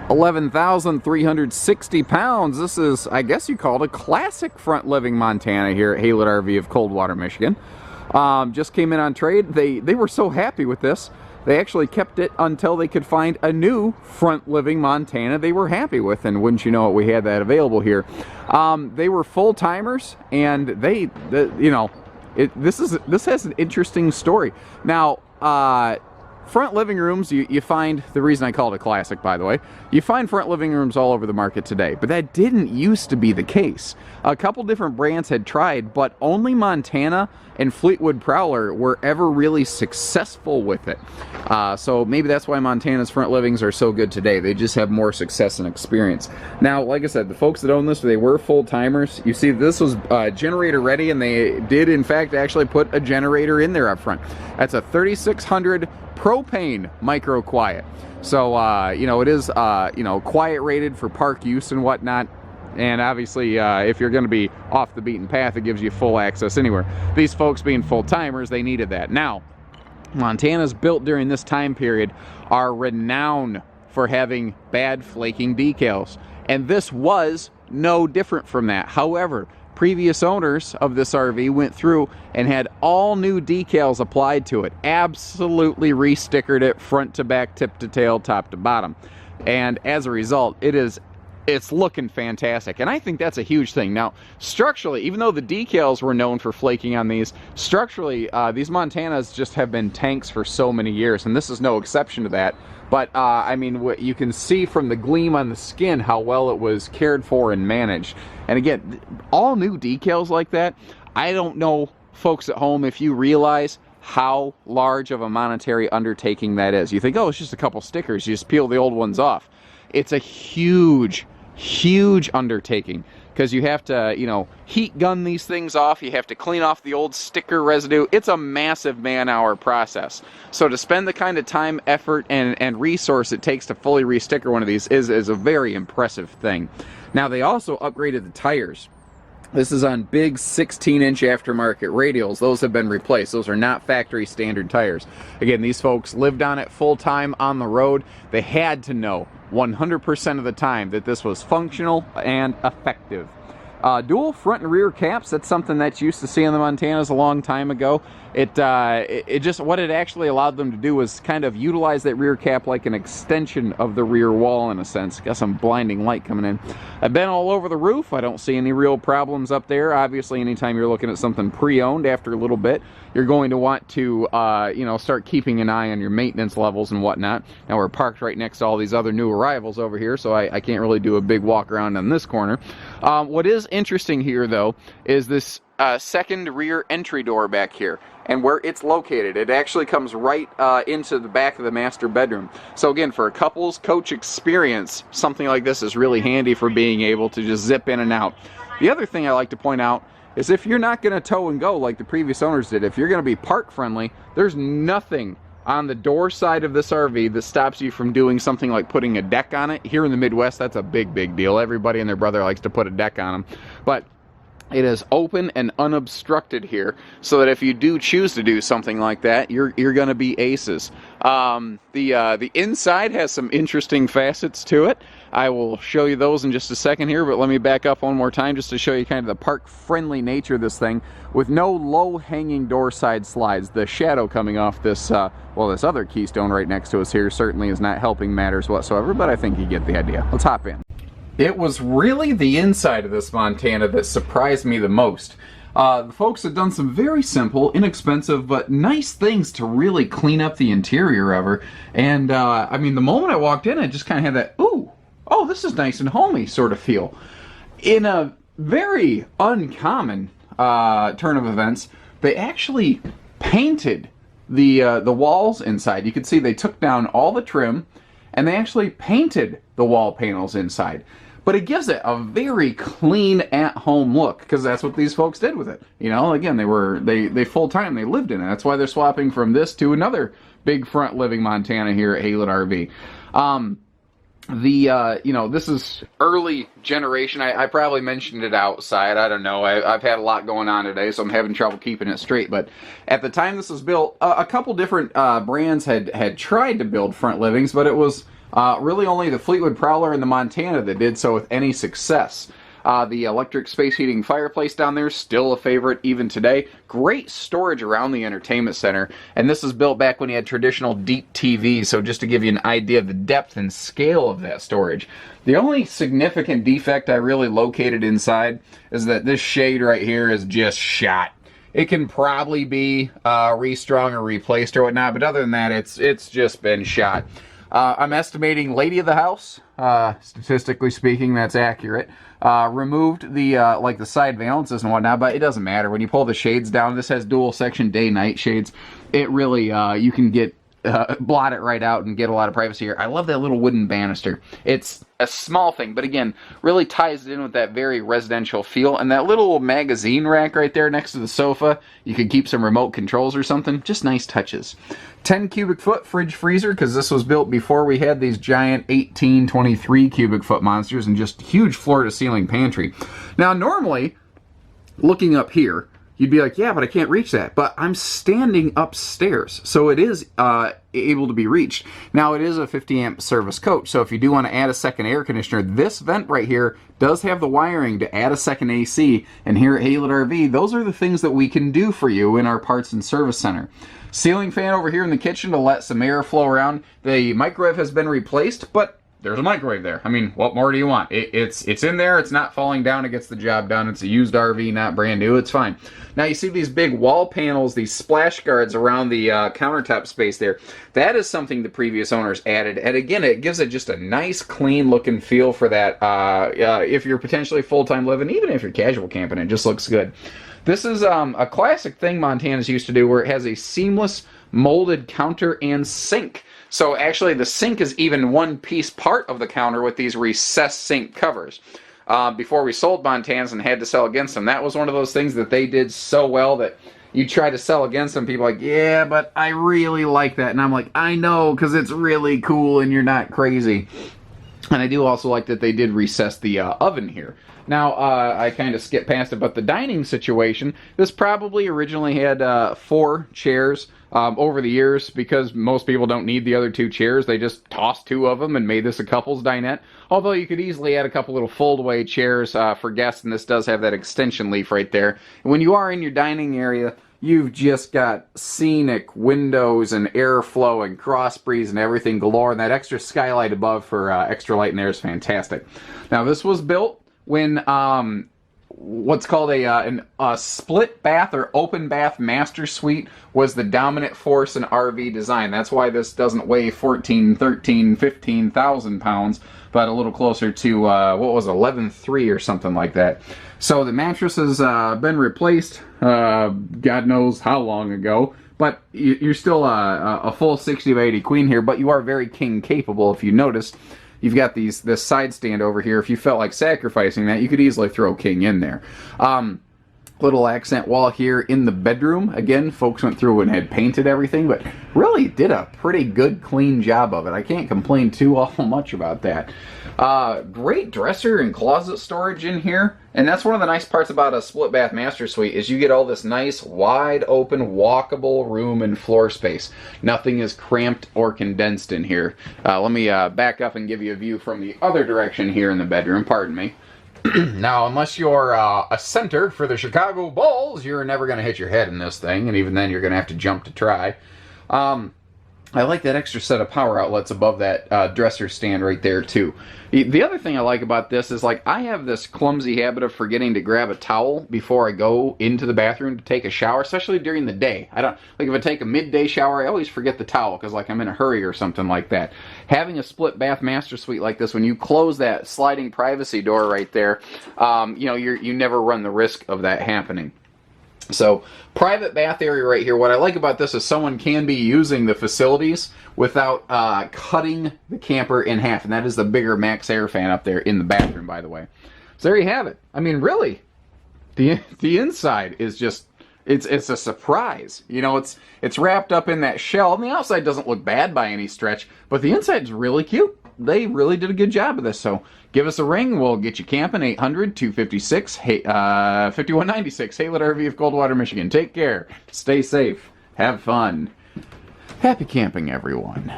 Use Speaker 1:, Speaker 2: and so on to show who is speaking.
Speaker 1: 11,360 pounds. This is, I guess you call it a classic front living Montana here at Haylett RV of Coldwater, Michigan. Just came in on trade. They were so happy with this. They actually kept it until they could find a new front living Montana they were happy with, and wouldn't you know it, we had that available here. They were full timers, and this has an interesting story. Now, front living rooms, you find, the reason I call it a classic, by the way, you find front living rooms all over the market today, but that didn't used to be the case. A couple different brands had tried, but only Montana and Fleetwood Prowler were ever really successful with it. So maybe that's why Montana's front livings are so good today. They just have more success and experience. Now, like I said, the folks that own this, they were full-timers. You see, this was generator ready, and they did, in fact, actually put a generator in there up front. That's a 3600 propane micro quiet. So, it is, quiet rated for park use and whatnot. And obviously, if you're going to be off the beaten path, it gives you full access anywhere. These folks being full-timers, they needed that. Now, Montana's built during this time period are renowned for having bad flaking decals. And this was no different from that. However, previous owners of this RV went through and had all new decals applied to it. Absolutely re-stickered it front to back, tip to tail, top to bottom. And as a result, it's looking fantastic, and I think that's a huge thing. Now, structurally, even though the decals were known for flaking on these, structurally, these Montanas just have been tanks for so many years, and this is no exception to that. But, I mean, what you can see from the gleam on the skin how well it was cared for and managed. And again, all new decals like that, I don't know, folks at home, if you realize how large of a monetary undertaking that is. You think, oh, it's just a couple stickers, you just peel the old ones off. It's a huge undertaking, because you have to, heat gun these things off. You have to clean off the old sticker residue. It's a massive man-hour process. So to spend the kind of time, effort, and resource it takes to fully re-sticker one of these is a very impressive thing. Now, they also upgraded the tires. This is on big 16-inch aftermarket radials. Those have been replaced. Those are not factory standard tires. Again, these folks lived on it full-time on the road. They had to know 100% of the time that this was functional and effective. Dual front and rear caps, that's something that you used to see on the Montanas a long time ago. It just, what it actually allowed them to do was kind of utilize that rear cap like an extension of the rear wall in a sense. Got some blinding light coming in. I've been all over the roof. I don't see any real problems up there. Obviously, anytime you're looking at something pre-owned, after a little bit, you're going to want to, start keeping an eye on your maintenance levels and whatnot. Now, we're parked right next to all these other new arrivals over here, so I can't really do a big walk around on this corner. What is interesting here, though, is this second rear entry door back here, and where it's located. It actually comes right into the back of the master bedroom. So again, for a couples coach experience, something like this is really handy for being able to just zip in and out. The other thing I like to point out is if you're not going to tow and go like the previous owners did, if you're going to be park friendly, there's nothing on the door side of this RV that stops you from doing something like putting a deck on it. Here in the Midwest, that's a big deal. Everybody and their brother likes to put a deck on them. But it is open and unobstructed here, so that if you do choose to do something like that, you're going to be aces. The inside has some interesting facets to it. I will show you those in just a second here, but let me back up one more time just to show you kind of the park-friendly nature of this thing, with no low-hanging door side slides. The shadow coming off this, this other Keystone right next to us here certainly is not helping matters whatsoever, but I think you get the idea. Let's hop in. It was really the inside of this Montana that surprised me the most. The folks have done some very simple, inexpensive, but nice things to really clean up the interior of her. And, I mean, the moment I walked in, I just kind of had that, ooh, oh, this is nice and homey sort of feel. In a very uncommon turn of events, they actually painted the walls inside. You can see they took down all the trim, and they actually painted the wall panels inside. But it gives it a very clean, at-home look, because that's what these folks did with it. Again, they full-time, they lived in it. That's why they're swapping from this to another big front living Montana here at Haylett RV. This is early generation. I probably mentioned it outside. I don't know. I've had a lot going on today, so I'm having trouble keeping it straight. But at the time this was built, a couple different brands had tried to build front livings, but it was Really only the Fleetwood Prowler and the Montana that did so with any success. The electric space heating fireplace down there, still a favorite even today. Great storage around the entertainment center. And this is built back when you had traditional deep TVs, so just to give you an idea of the depth and scale of that storage. The only significant defect I really located inside is that this shade right here is just shot. It can probably be restrung or replaced or whatnot, but other than that, it's just been shot. I'm estimating lady of the house, statistically speaking, that's accurate. Removed the like the side valances and whatnot, but it doesn't matter. When you pull the shades down, this has dual section day-night shades. It really, you can get blot it right out and get a lot of privacy here. I love that little wooden banister. It's a small thing, but again, really ties it in with that very residential feel. And that little magazine rack right there next to the sofa, you could keep some remote controls or something. Just nice touches. 10 cubic foot fridge freezer, because this was built before we had these giant 18, 23 cubic foot monsters, and just huge floor to ceiling pantry. Now normally, looking up here, you'd be like, yeah, but I can't reach that. But I'm standing upstairs, so it is able to be reached. Now, it is a 50 amp service coach, so if you do want to add a second air conditioner, this vent right here does have the wiring to add a second AC. And here at Haylett RV, those are the things that we can do for you in our parts and service center. Ceiling fan over here in the kitchen to let some air flow around. The microwave has been replaced, but there's a microwave there. I mean, what more do you want? It's in there. It's not falling down. It gets the job done. It's a used RV, not brand new. It's fine. Now, you see these big wall panels, these splash guards around the countertop space there. That is something the previous owners added. And again, it gives it just a nice, clean looking feel for that. If you're potentially full-time living, even if you're casual camping, it just looks good. This is a classic thing Montana's used to do where it has a seamless molded counter and sink. So actually the sink is even one piece part of the counter with these recessed sink covers. Before we sold Montanas and had to sell against them, that was one of those things that they did so well that you try to sell against them, people are like, yeah, but I really like that. And I'm like, I know, because it's really cool and you're not crazy. And I do also like that they did recess the oven here. Now, I kind of skipped past it, but the dining situation, this probably originally had 4 chairs. Over the years, because most people don't need the other 2 chairs, they just tossed 2 of them and made this a couple's dinette. Although you could easily add a couple little fold-away chairs for guests, and this does have that extension leaf right there. And when you are in your dining area, you've just got scenic windows and airflow and cross breeze and everything galore, and that extra skylight above for extra light in there is fantastic. Now, this was built when what's called a split bath or open bath master suite was the dominant force in RV design. That's why this doesn't weigh 14, 13, 15,000 pounds, but a little closer to, what was 11.3 or something like that. So the mattress has been replaced, God knows how long ago, but you're still a full 60 by 80 queen here, but you are very king capable if you noticed. You've got this side stand over here. If you felt like sacrificing that, you could easily throw king in there. Little accent wall here in the bedroom. Again, folks went through and had painted everything, but really did a pretty good, clean job of it. I can't complain too awful much about that. Great dresser and closet storage in here. And that's one of the nice parts about a split bath master suite is you get all this nice, wide open, walkable room and floor space. Nothing is cramped or condensed in here. Let me back up and give you a view from the other direction here in the bedroom. Pardon me. Now, unless you're a center for the Chicago Bulls, you're never going to hit your head in this thing, and even then you're going to have to jump to try. I like that extra set of power outlets above that dresser stand right there, too. The other thing I like about this is, like, I have this clumsy habit of forgetting to grab a towel before I go into the bathroom to take a shower, especially during the day. I don't, like, if I take a midday shower, I always forget the towel because, like, I'm in a hurry or something like that. Having a split bath master suite like this, when you close that sliding privacy door right there, you know, you never run the risk of that happening. So, private bath area right here. What I like about this is someone can be using the facilities without cutting the camper in half. And that is the bigger Max Air fan up there in the bathroom, by the way. So there you have it. I mean, really, the inside is just, it's a surprise. You know, it's wrapped up in that shell. And the outside doesn't look bad by any stretch, but the inside's really cute. They really did a good job of this. So give us a ring. We'll get you camping. 800-256-5196. Haylett RV of Coldwater, Michigan. Take care. Stay safe. Have fun. Happy camping, everyone.